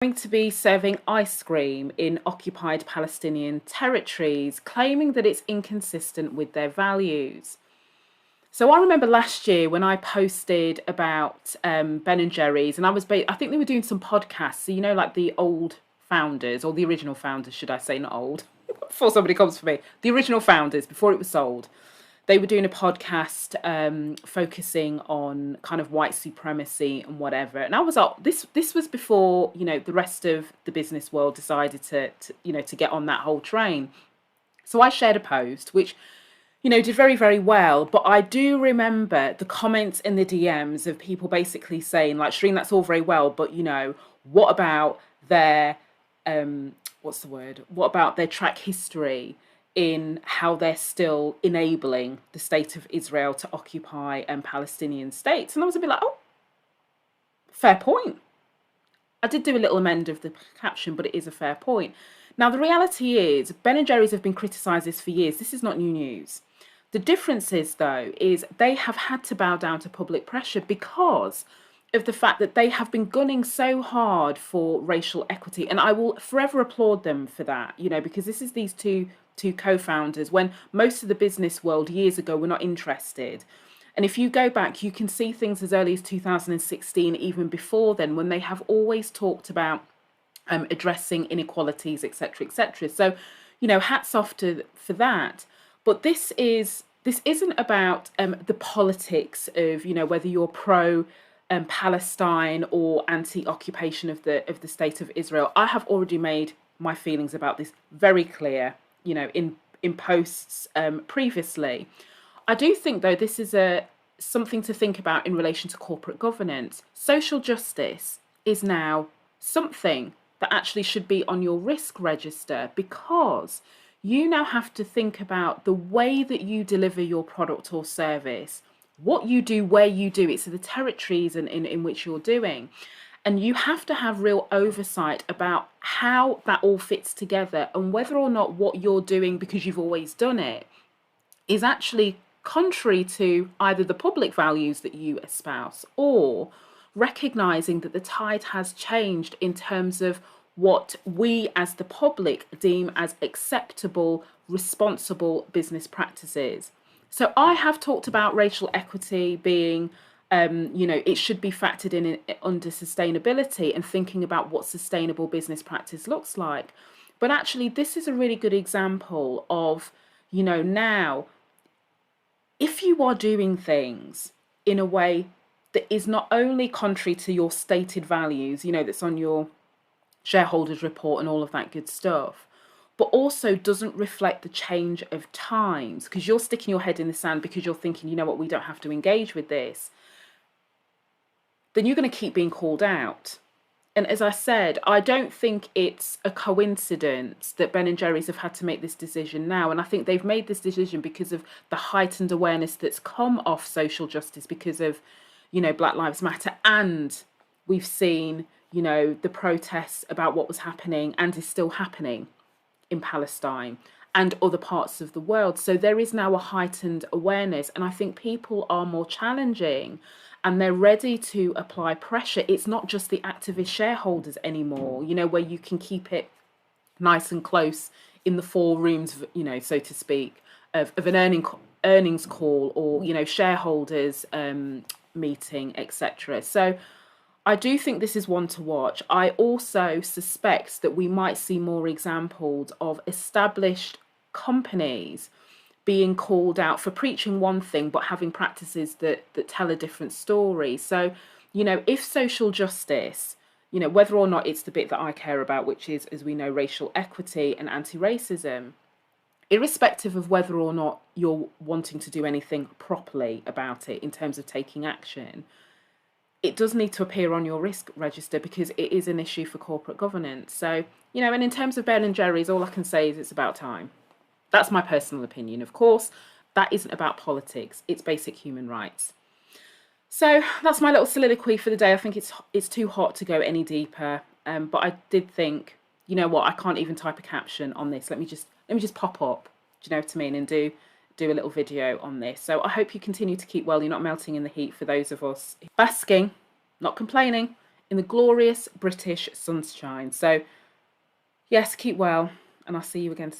Going to be serving ice cream in occupied Palestinian territories, claiming that it's inconsistent with their values. So I remember last year when I posted about Ben and Jerry's, and I think they were doing some podcasts. So like the old founders, or the original founders, should I say, not old, before somebody comes for me. The original founders, before it was sold, they were doing a podcast focusing on kind of white supremacy and whatever. And I was like, this was before the rest of the business world decided to get on that whole train. So I shared a post which did very, very well. But I do remember the comments in the DMs of people basically saying, like, Shireen, that's all very well, but what about their what's the word? What about their track history in how they're still enabling the state of Israel to occupy Palestinian states? And I was a bit like, oh, fair point. I did do a little amend of the caption, but it is a fair point. Now, the reality is, Ben and Jerry's have been criticised this for years. This is not new news. The difference is, though, is they have had to bow down to public pressure because of the fact that they have been gunning so hard for racial equity. And I will forever applaud them for that, because this is these two co-founders when most of the business world years ago were not interested. And if you go back, you can see things as early as 2016, even before then, when they have always talked about addressing inequalities, etc., etc. So, hats off for that. But this isn't about the politics of whether you're pro Palestine or anti-occupation of the state of Israel. I have already made my feelings about this very clear, in posts previously. I do think, though, this is something to think about in relation to corporate governance. Social justice is now something that actually should be on your risk register, because you now have to think about the way that you deliver your product or service, what you do, where you do it, so the territories in which you're doing. And you have to have real oversight about how that all fits together and whether or not what you're doing, because you've always done it, is actually contrary to either the public values that you espouse, or recognizing that the tide has changed in terms of what we as the public deem as acceptable, responsible business practices. So I have talked about racial equity being, it should be factored in under sustainability and thinking about what sustainable business practice looks like. But actually, this is a really good example of, now, if you are doing things in a way that is not only contrary to your stated values, that's on your shareholders report and all of that good stuff, but also doesn't reflect the change of times, because you're sticking your head in the sand because you're thinking, what, we don't have to engage with this, then you're going to keep being called out. And as I said, I don't think it's a coincidence that Ben and Jerry's have had to make this decision now. And I think they've made this decision because of the heightened awareness that's come off social justice because of, Black Lives Matter. And we've seen, the protests about what was happening and is still happening in Palestine and other parts of the world. So there is now a heightened awareness. And I think people are more challenging and they're ready to apply pressure. It's not just the activist shareholders anymore, where you can keep it nice and close in the four rooms, so to speak, of an earnings call or, shareholders meeting, etc. So I do think this is one to watch. I also suspect that we might see more examples of established companies being called out for preaching one thing but having practices that tell a different story. So, if social justice, whether or not it's the bit that I care about, which is, as we know, racial equity and anti-racism, irrespective of whether or not you're wanting to do anything properly about it in terms of taking action, it does need to appear on your risk register because it is an issue for corporate governance. So, and in terms of Ben and Jerry's, all I can say is it's about time. That's my personal opinion. Of course, that isn't about politics. It's basic human rights. So that's my little soliloquy for the day. I think it's too hot to go any deeper. But I did think, you know what, I can't even type a caption on this. Let me just pop up, do you know what I mean, and do a little video on this. So I hope you continue to keep well. You're not melting in the heat for those of us basking, not complaining, in the glorious British sunshine. So, yes, keep well, and I'll see you again soon.